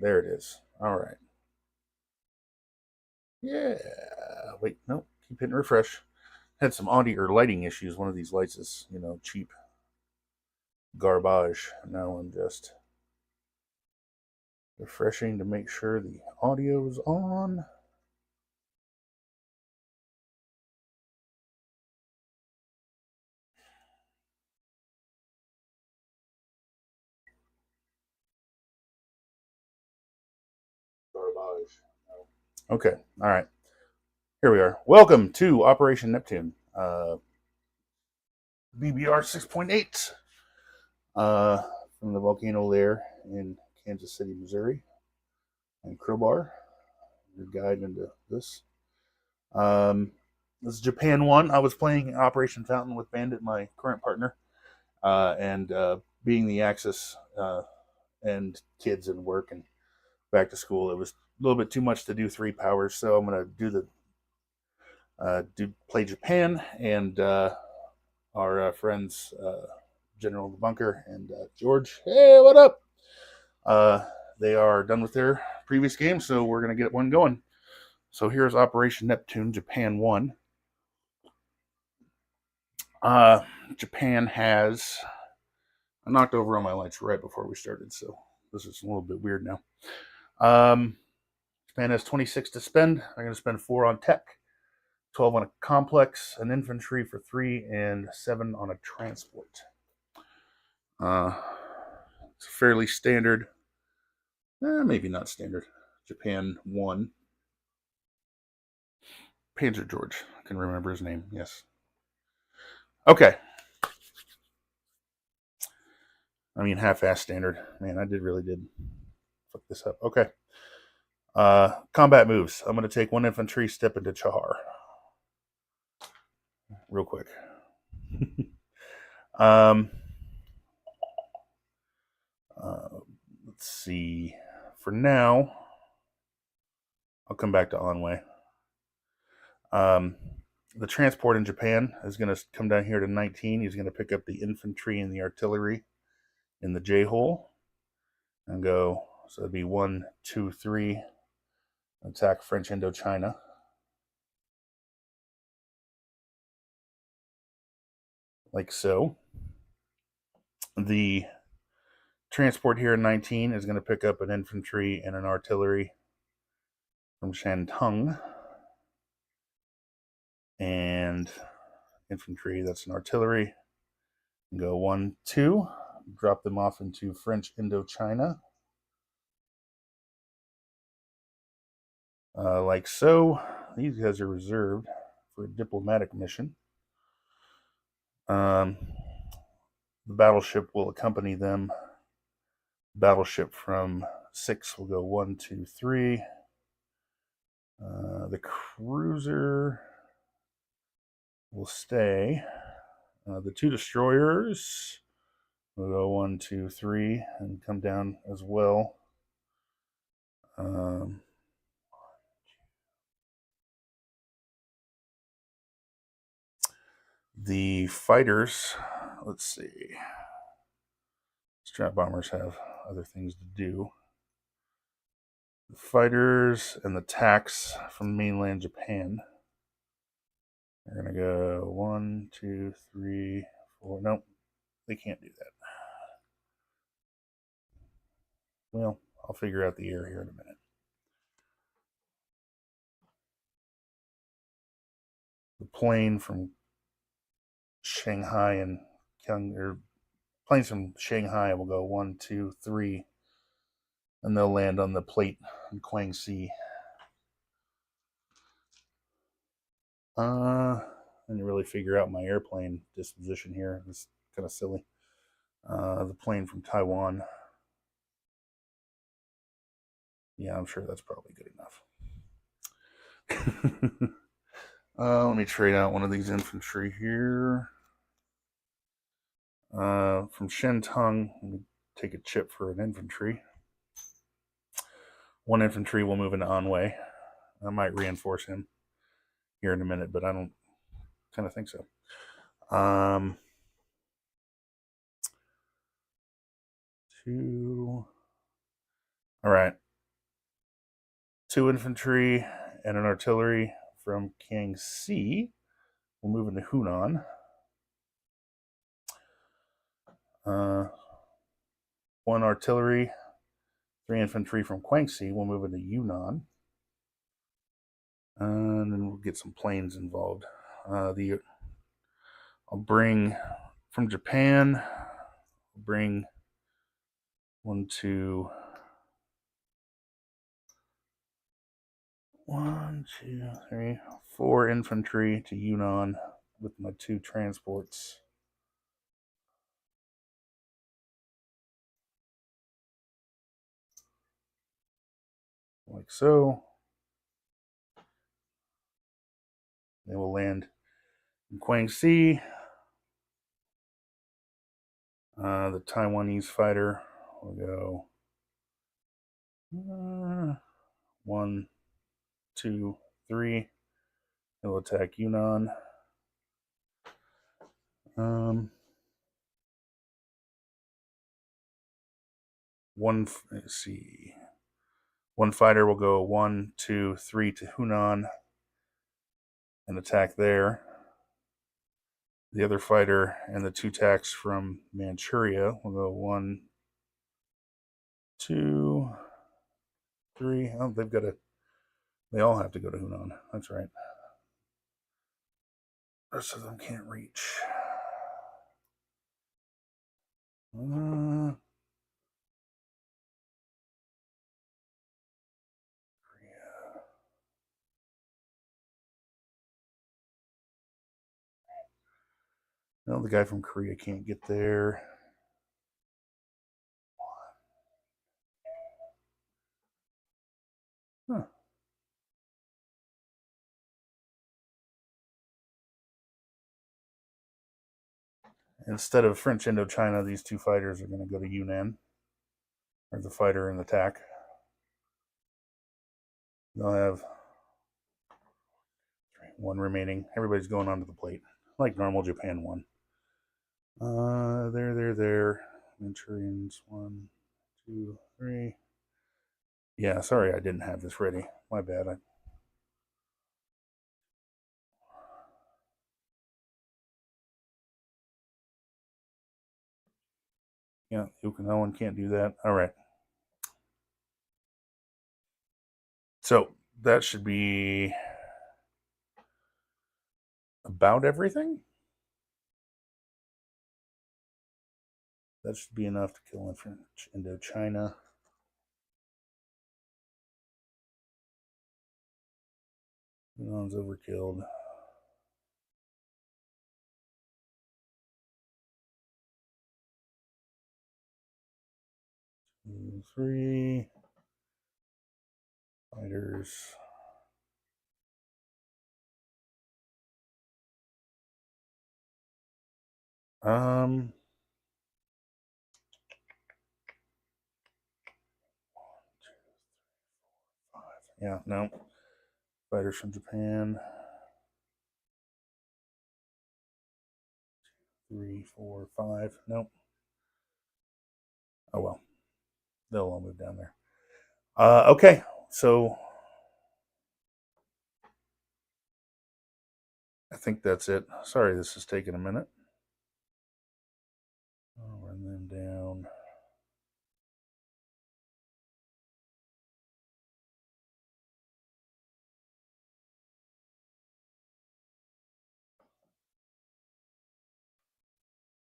There it is. All right. Yeah. Wait, no. Keep hitting refresh. Had some audio or lighting issues. One of these lights is, cheap garbage. Now I'm just refreshing to make sure the audio is on. Garbage. Okay. All right. Here we are. Welcome to Operation Neptune. BBR 6.8 from the volcano lair in Kansas City, Missouri, and Crowbar. Your guide into this. This is Japan 1. I was playing Operation Fountain with Bandit, my current partner, and being the Axis and kids and work and back to school, it was a little bit too much to do 3 powers. So I'm going to do play Japan and our friends General the Bunker and George. Hey, what up? They are done with their previous game, so we're going to get one going. So here's Operation Neptune, Japan 1. Japan has... I knocked over all my lights right before we started, so this is a little bit weird now. Japan has 26 to spend. I'm going to spend 4 on tech, 12 on a complex, an infantry for 3, and 7 on a transport. It's fairly standard. Maybe not standard. Japan 1. Panzer George. I can remember his name. Yes. Okay. I mean, half-ass standard. Man, I really did fuck this up. Okay. Combat moves. I'm going to take 1 infantry, step into Chahar. Real quick. Let's see. For now, I'll come back to Anwei. The transport in Japan is going to come down here to 19. He's going to pick up the infantry and the artillery in the J-hole and go. So it'd be 1, 2, 3. Attack French Indochina. Like so. The transport here in 19 is going to pick up an infantry and an artillery from Shantung. And infantry, that's an artillery. Go 1, 2. Drop them off into French Indochina. Like so. These guys are reserved for a diplomatic mission. The battleship will accompany them. Battleship from 6 will go 1, 2, 3. The cruiser will stay. The 2 destroyers will go 1, 2, 3 and come down as well. The fighters, let's see. Strat bombers have other things to do. The fighters and the tanks from mainland Japan are going to go 1, 2, 3, 4. Nope, they can't do that. Well, I'll figure out the air here in a minute. The plane from Shanghai and planes from Shanghai will go 1, 2, 3, and they'll land on the plate in Guangxi. I didn't really figure out my airplane disposition here. It's kind of silly. The plane from Taiwan. Yeah, I'm sure that's probably good enough. Let me trade out one of these infantry here. From Shentung, let me take a chip for an infantry. 1 infantry will move into Anwei. I might reinforce him here in a minute, but I don't kind of think so. Two. All right. 2 infantry and an artillery from Kangxi will move into Hunan. 1 artillery, 3 infantry from Guangxi will move into Yunnan. And then we'll get some planes involved. I'll bring from Japan, bring 1, 2, 1, 2, 3, 4 infantry to Yunnan with my 2 transports. Like so. They will land in Guangxi. The Taiwanese fighter will go 1, 2, 3. He'll attack Yunnan. Let's see. 1 fighter will go 1, 2, 3 to Hunan and attack there. The other fighter and the 2 attacks from Manchuria will go 1, 2, 3. Oh, they all have to go to Hunan. That's right. The rest of them can't reach. No, the guy from Korea can't get there. Huh. Instead of French Indochina, these 2 fighters are going to go to Yunnan. Or the fighter and attack. They'll have 1 remaining. Everybody's going onto the plate, like normal Japan 1. There. Manchurians 1, 2, 3. Yeah, sorry I didn't have this ready. My bad. Yeah, Okinawan can't do that. All right. So that should be about everything. That should be enough to kill French Indochina. Yunan's overkilled. Two, 3 fighters. Um, 5. Yeah, no. Fighters from Japan. 3, 4, 5. Nope. Oh well. They'll all move down there. Okay, so I think that's it. Sorry, this is taking a minute. I'll run them down.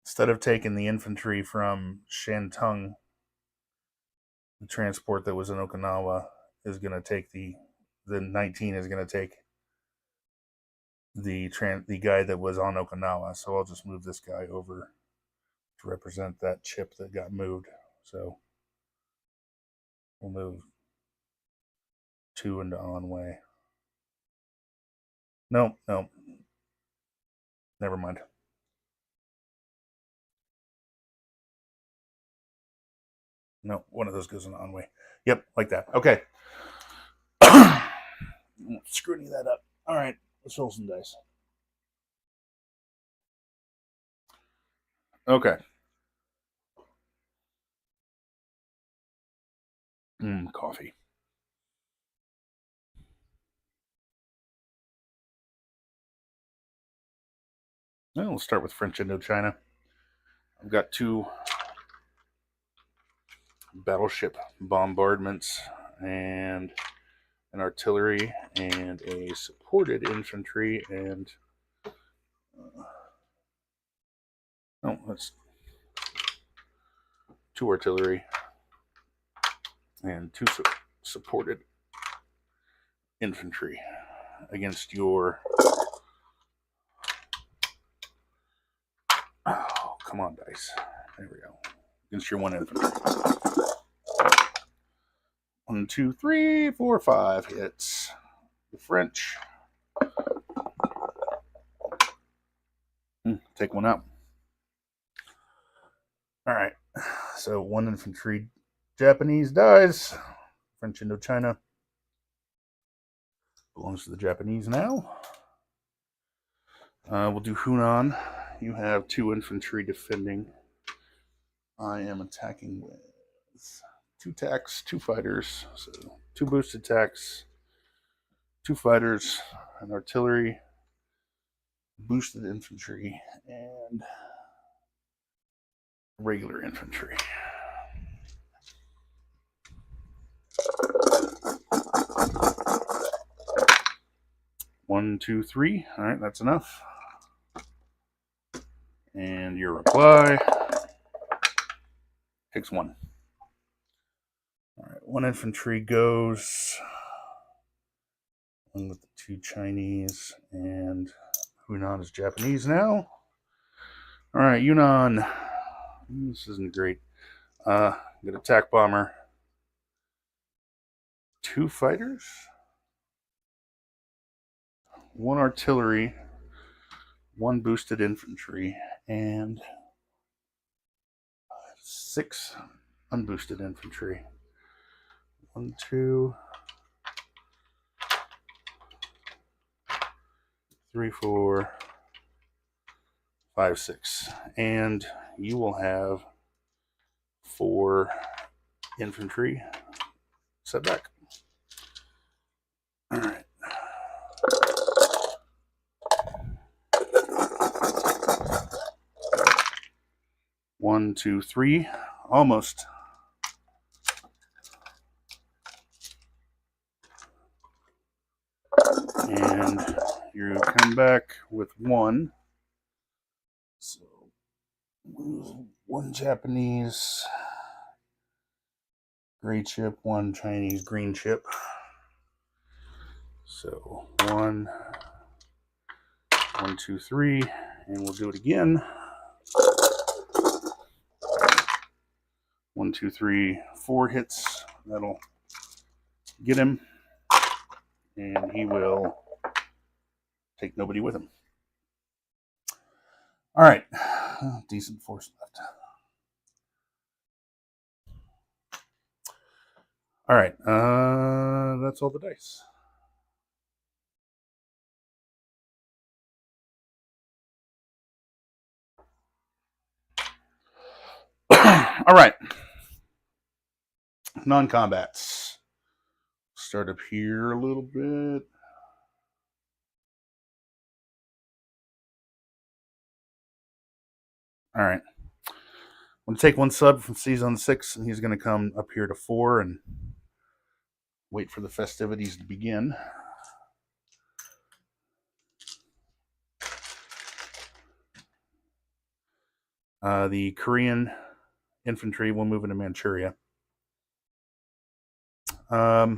Instead of taking the infantry from Shantung, the transport that was in Okinawa is going to take the 19 is going to take the guy that was on Okinawa. So I'll just move this guy over to represent that chip that got moved. So we'll move 2 into Anwei. No. Never mind. No, one of those goes in Anwei. Yep, like that. Okay. Screw any of that up. All right, let's roll some dice. Okay. Coffee. Well, we'll start with French Indochina. I've got 2 battleship bombardments and an artillery and a supported infantry and oh, that's 2 artillery and 2 supported infantry against your. Oh, come on, dice. There we go. Against your 1 infantry. 1, 2, 3, 4, 5 hits. The French. Take 1 out. All right. So 1 infantry Japanese dies. French Indochina belongs to the Japanese now. We'll do Hunan. You have 2 infantry defending. I am attacking with 2 tacks, 2 fighters. So 2 boosted tacks, 2 fighters, an artillery, boosted infantry, and regular infantry. One, two, three. All right, that's enough. And your reply takes 1. All right, 1 infantry goes. 1 with the 2 Chinese, and Hunan is Japanese now. All right, Yunnan. This isn't great. Get attack bomber. 2 fighters. 1 artillery. 1 boosted infantry, and 6 unboosted infantry. 1, 2, 3, 4, 5, 6. And you will have 4 infantry set back. All right. One, two, three, almost. And you come back with 1. So 1 Japanese gray chip, 1 Chinese green chip. So 1, 1, 2, 3, and we'll do it again. 1, 2, 3, 4 hits. That'll get him, and he will take nobody with him. All right, decent force left. All right, that's all the dice. All right, non-combats. Start up here a little bit. All right. I'm going to take 1 sub from season 6, and he's going to come up here to 4 and wait for the festivities to begin. The Korean infantry will move into Manchuria. I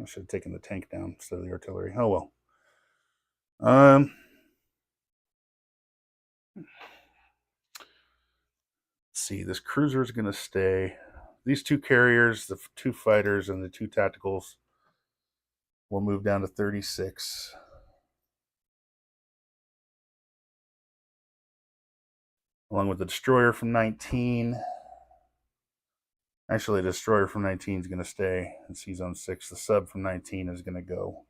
should have taken the tank down instead of the artillery. Oh well. Let's see. This cruiser is going to stay. These 2 carriers, the 2 fighters, and the 2 tacticals will move down to 36. Along with the destroyer from 19. Actually, the destroyer from 19 is going to stay in season 6. The sub from 19 is going to go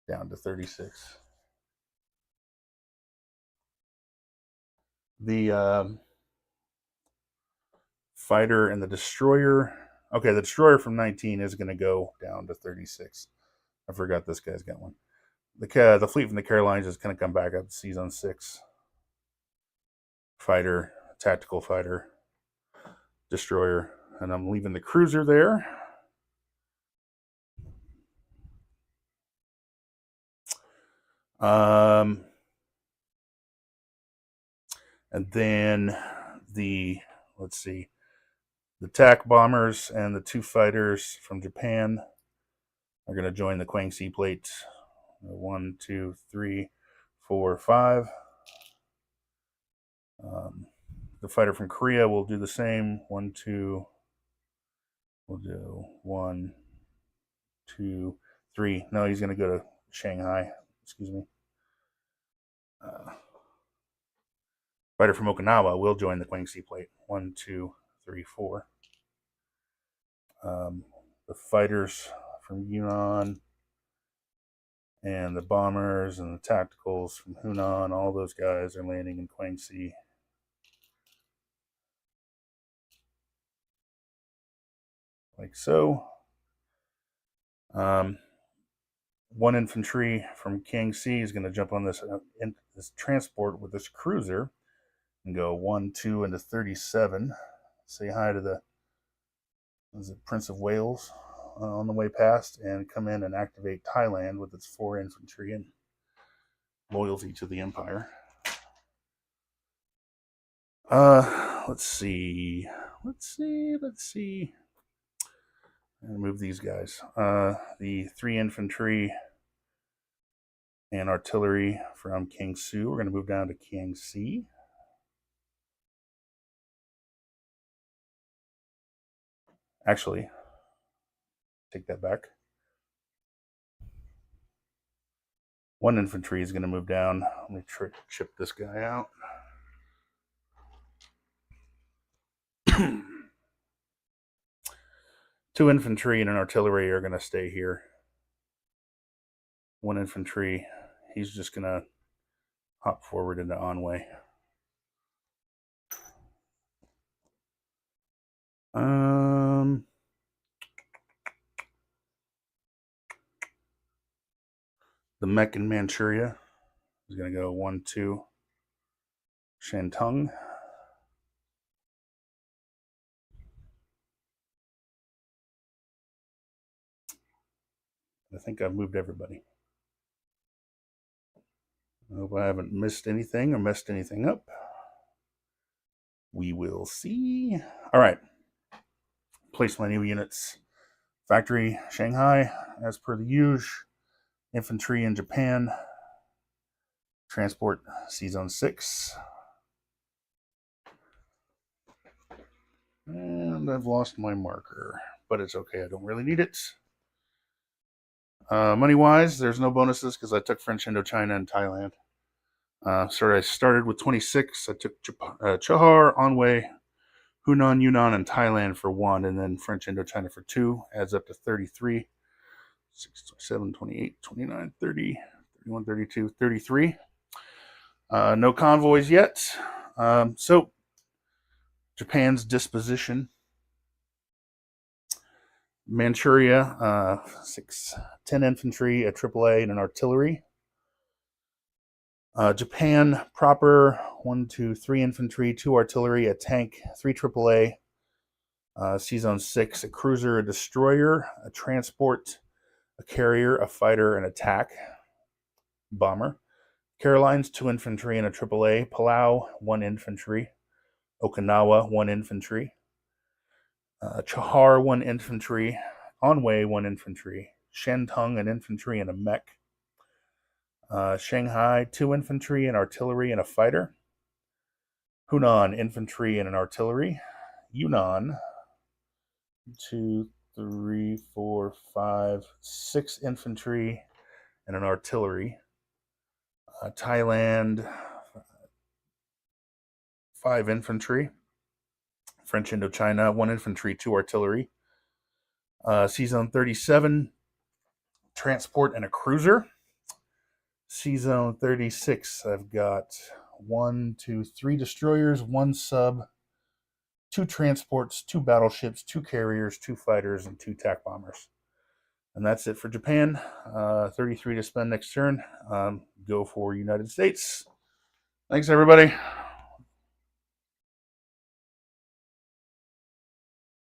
down to 36. The fighter and the destroyer. Okay, the destroyer from 19 is going to go down to 36. I forgot this guy's got 1. The fleet from the Carolines is going to come back up to sea zone 6. Fighter, tactical fighter, destroyer, and I'm leaving the cruiser there. And then let's see, the attack bombers and the 2 fighters from Japan are going to join the Quang Sea plate. 1, 2, 3, 4, 5. The fighter from Korea will do the same. 1, 2. We'll do 1, 2, 3. No, he's going to go to Shanghai. Excuse me. Fighter from Okinawa will join the Quang Sea plate. 1, 2, 3, 4. The fighters from Yunnan and the bombers and the tacticals from Hunan, all those guys are landing in Quang Sea. Like so. 1 infantry from King C is going to jump on this transport with this cruiser and go 1, 2 into 37. Say hi to the Prince of Wales on the way past, and come in and activate Thailand with its 4 infantry and loyalty to the Empire. Let's see. And move these guys. The 3 infantry and artillery from King Su. We're going to move down to King C. Actually, take that back. 1 infantry is going to move down. Let me chip this guy out. 2 infantry and an artillery are going to stay here. 1 infantry, he's just going to hop forward into Anhui. The mech in Manchuria is going to go 1, 2, Shantung. I think I've moved everybody. I hope I haven't missed anything or messed anything up. We will see. All right. Place my new units. Factory, Shanghai, as per the usual. Infantry in Japan. Transport, Sea Zone 6. And I've lost my marker, but it's okay. I don't really need it. Money-wise, there's no bonuses because I took French Indochina and Thailand. So I started with 26. I took Chahar, Anhui, Hunan, Yunnan, and Thailand for 1, and then French Indochina for 2. Adds up to 33. 6, 7, 28, 29, 30, 31, 32, 33. No convoys yet. So Japan's disposition. Manchuria, 10 infantry, a AAA, and an artillery. Japan proper, 1, 2, 3 infantry, 2 artillery, a tank, 3 AAA, Sea Zone 6, a cruiser, a destroyer, a transport, a carrier, a fighter, an attack bomber. Carolines, 2 infantry and a AAA. Palau, 1 infantry. Okinawa, 1 infantry. Chahar, 1 infantry. Anhui, 1 infantry. Shantung, an infantry and a mech. Shanghai, 2 infantry and artillery and a fighter. Hunan, infantry and an artillery. Yunnan, 2, 3, 4, 5, 6 infantry and an artillery. Thailand, 5 infantry. French Indochina, 1 infantry, 2 artillery. Sea Zone 37, transport and a cruiser. Sea Zone 36, I've got 1, 2, 3 destroyers, 1 sub, 2 transports, 2 battleships, 2 carriers, 2 fighters, and 2 attack bombers. And that's it for Japan. 33 to spend next turn. Go for United States. Thanks, everybody.